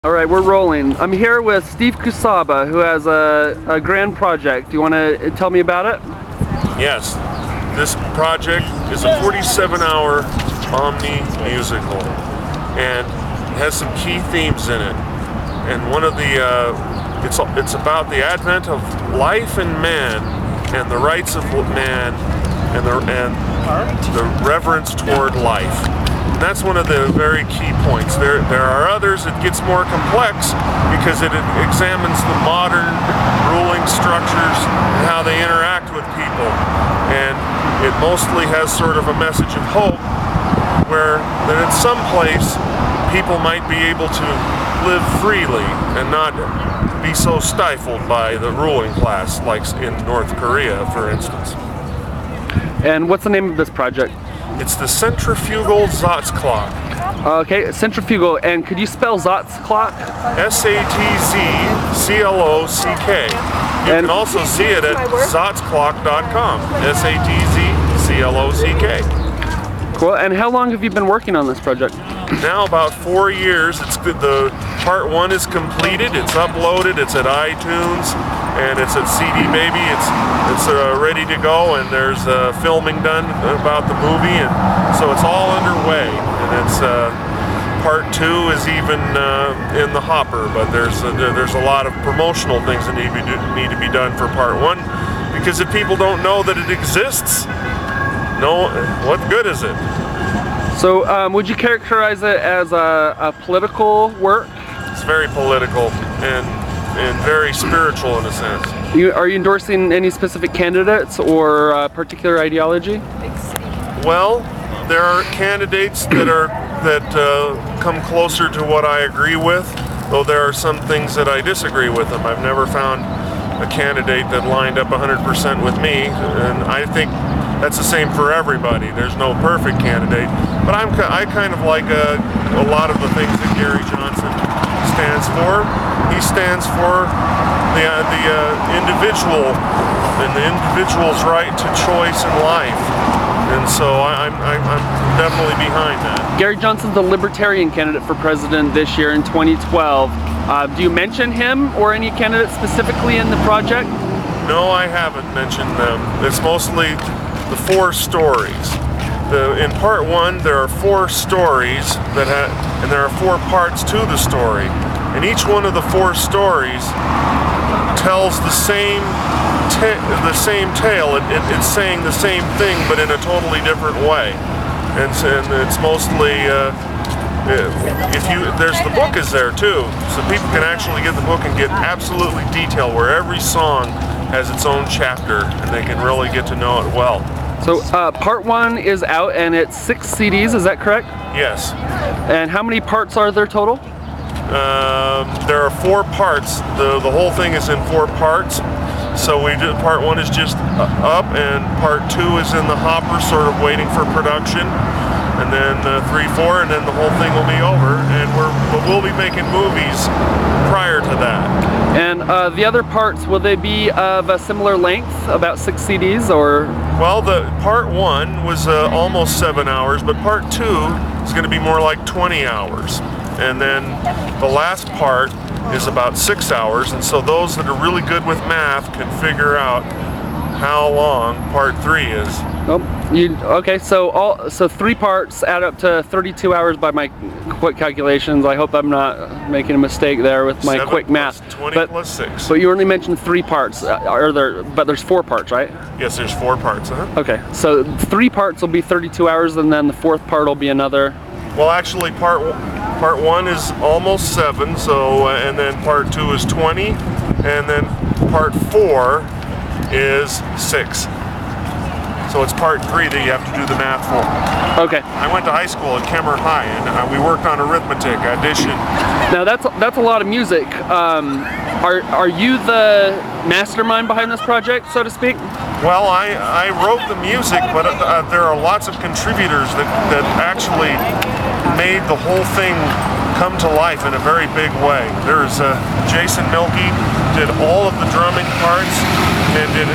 All right, we're rolling. I'm here with Steve Kusaba, who has a grand project. Do you want to tell me about it? Yes, this project is a 47-hour Omni musical, and it has some key themes in it. And one of the it's about the advent of life and man, and the rights of man, and the reverence toward life. And that's one of the very key points. There are others. It gets more complex because it examines the modern ruling structures and how they interact with people. And it mostly has sort of a message of hope, where that in some place people might be able to live freely and not be so stifled by the ruling class, like in North Korea, for instance. And what's the name of this project? It's the Centrifugal Satz clock. Okay, centrifugal. And could you spell Satz clock? S-A-T-Z-C-L-O-C-K. You can also see it at satzclock.com. S-A-T-Z-C-L-O-C-K. Cool. And how long have you been working on this project? Now about 4 years. The part 1 is completed. It's uploaded. It's at iTunes and it's at CD Baby. It's ready to go, and there's filming done about the movie, and so it's all underway. And it's part 2 is even in the hopper, but there's a lot of promotional things that need to be done for part 1, because if people don't know that it exists, what good is it? So would you characterize it as a political work? It's very political and very spiritual in a sense. Are you endorsing any specific candidates or particular ideology? Well, there are candidates that come closer to what I agree with, though there are some things that I disagree with them. I've never found a candidate that lined up 100% with me, and I think that's the same for everybody. There's no perfect candidate, but I kind of like a lot of the things that Gary Johnson stands for. He stands for the individual and the individual's right to choice in life, and so I'm definitely behind that. Gary Johnson's the Libertarian candidate for president this year in 2012. Do you mention him or any candidate specifically in the project? No, I haven't mentioned them. It's mostly the 4 stories. In part 1, there are 4 stories and there are 4 parts to the story. And each one of the 4 stories tells the same tale. It's saying the same thing, but in a totally different way. And it's mostly the book is there too, so people can actually get the book and get absolutely detail where every song has its own chapter, and they can really get to know it well. So part 1 is out, and it's 6 CDs, is that correct? Yes. And how many parts are there total? There are 4 parts. The whole thing is in 4 parts. So part 1 is just up, and part 2 is in the hopper, sort of waiting for production. And then 3, 4, and then the whole thing will be over. And we'll be making movies prior to that. And the other parts, will they be of a similar length, about 6 CDs, or? Well, the part 1 was almost 7 hours, but part 2 is going to be more like 20 hours. And then the last part is about 6 hours, and so those that are really good with math can figure out how long part 3 is. Oh, okay, so 3 parts add up to 32 hours by my quick calculations. I hope I'm not making a mistake there with my quick math. 20 plus 6. But you only mentioned 3 parts. But there's 4 parts, right? Yes, there's 4 parts. Okay, so 3 parts will be 32 hours, and then the 4th part will be another. Well, actually, part 1 is almost 7. So, and then part 2 is 20, and then part 4 is 6. So it's part 3 that you have to do the math for. Okay. I went to high school at Kemmer High, and we worked on arithmetic, addition. Now that's a lot of music. Are you the mastermind behind this project, so to speak? Well, I wrote the music, but there are lots of contributors that actually made the whole thing come to life in a very big way. There's Jason Milkey did all of the drumming parts and did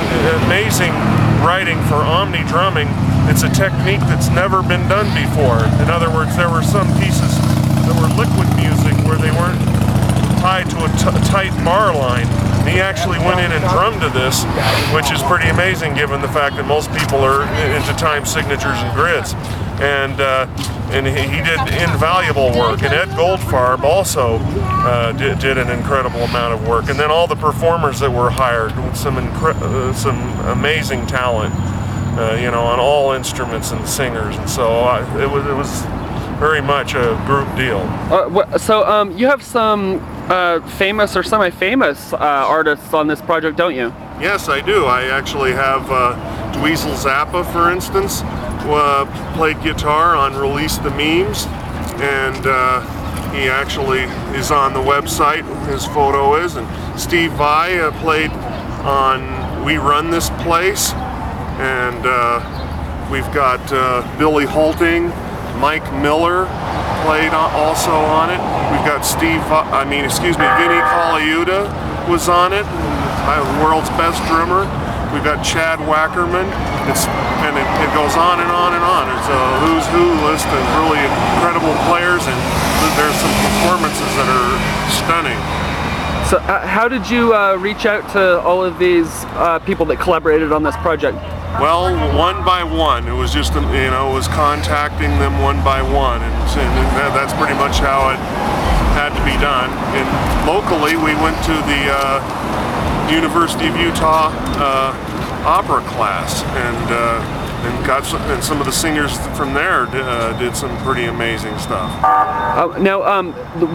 amazing writing for Omni drumming. It's a technique that's never been done before. In other words, there were some pieces that were liquid music where they weren't tied to a tight bar line. And he actually went in and drummed to this, which is pretty amazing given the fact that most people are into time signatures and grids. And he did invaluable work. And Ed Goldfarb also did an incredible amount of work. And then all the performers that were hired with some amazing talent, you know, on all instruments and singers. And so it was very much a group deal. So you have some famous or semi-famous artists on this project, don't you? Yes, I do. I actually have Dweezil Zappa, for instance, played guitar on Release the Memes, and he actually is on the website, his photo is, and Steve Vai played on We Run This Place, and we've got Billy Holting, Mike Miller played also on it. We've got Vinny Colaiuta was on it, world's best drummer. We've got Chad Wackerman. It goes on and on and on. It's a who's who list of really incredible players, and there's some performances that are stunning. So how did you reach out to all of these people that collaborated on this project? Well, one by one. It was just, you know, it was contacting them one by one, and that's pretty much how it had to be done. And locally, we went to the University of Utah opera class, and some of the singers from there did some pretty amazing stuff. Now,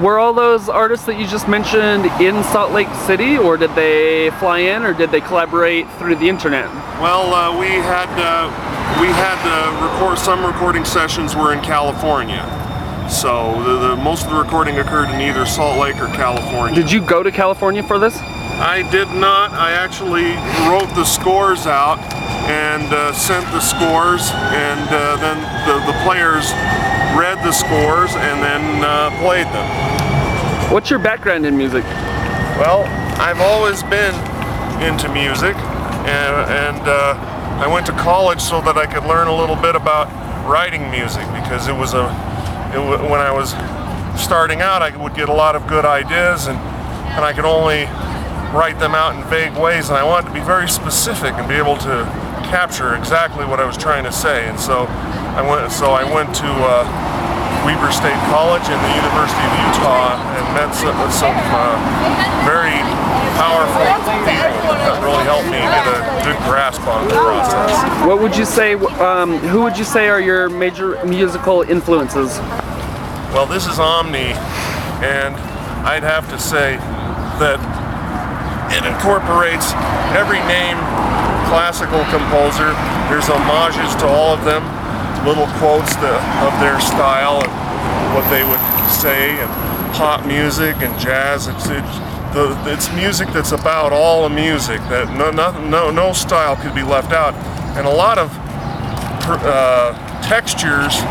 were all those artists that you just mentioned in Salt Lake City, or did they fly in, or did they collaborate through the internet? Well, we had some recording sessions were in California, so most of the recording occurred in either Salt Lake or California. Did you go to California for this? I did not. I actually wrote the scores out and sent the scores, and then the players read the scores and then played them. What's your background in music? Well, I've always been into music, and I went to college so that I could learn a little bit about writing music, because when I was starting out, I would get a lot of good ideas, and I could only write them out in vague ways, and I wanted to be very specific and be able to capture exactly what I was trying to say. And so I went to Weber State College and the University of Utah and met some very powerful people that really helped me get a good grasp on the process. What would you say, who would you say are your major musical influences? Well, this is Omni, and I'd have to say that it incorporates every named classical composer. There's homages to all of them, little quotes of their style and what they would say, and pop music and jazz. It's music that's about all the music, that no style could be left out, and a lot of textures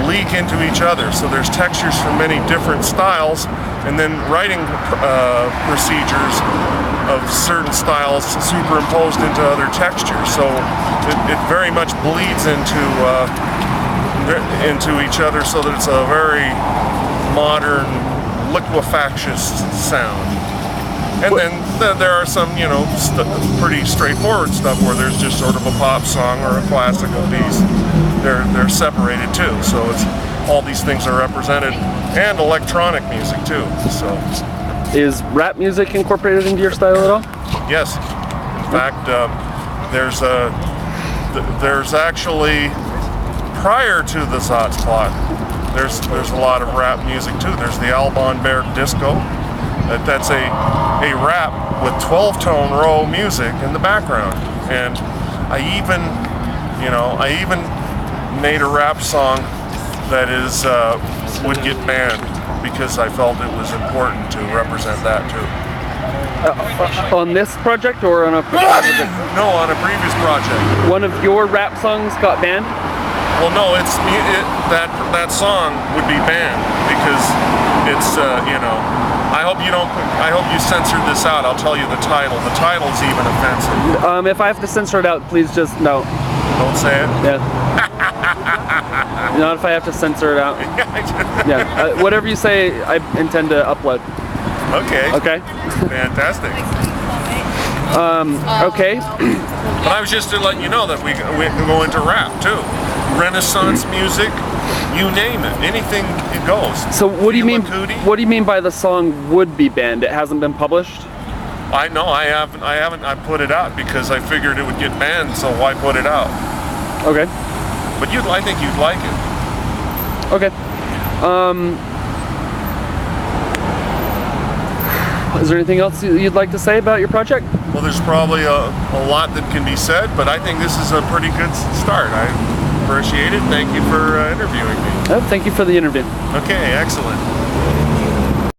leak into each other. So there's textures from many different styles, and then writing procedures of certain styles superimposed into other textures. So it very much bleeds into each other, so that it's a very modern, liquefacious sound. And then there are some, you know, pretty straightforward stuff where there's just sort of a pop song or a classical piece. They're separated too. So it's all these things are represented, and electronic music too. So is rap music incorporated into your style at all? Yes. In fact, there's actually, prior to the Satz plot, there's a lot of rap music too. There's the Alban Berg Disco. That's a rap with 12-tone row music in the background. And I even made a rap song that would get banned, because I felt it was important to represent that too. On this project or on a previous project? No, on a previous project. One of your rap songs got banned? Well, no, that song would be banned because it's I hope you censor this out. I'll tell you the title. The title's even offensive. If I have to censor it out, please just no. Don't say it. Yeah. Not if I have to censor it out. Yeah. Whatever you say, I intend to upload. Okay. Okay. Fantastic. Okay. But I was just to let you know that we go into rap too. Renaissance music, you name it, anything it goes. So what do you mean? Fela Kuti. What do you mean by the song would be banned? It hasn't been published. I know I haven't. I put it out because I figured it would get banned. So why put it out? Okay. But I think you'd like it. Okay. Is there anything else you'd like to say about your project? Well, there's probably a lot that can be said, but I think this is a pretty good start. I appreciate it. Thank you for interviewing me. Oh, thank you for the interview. Okay, excellent.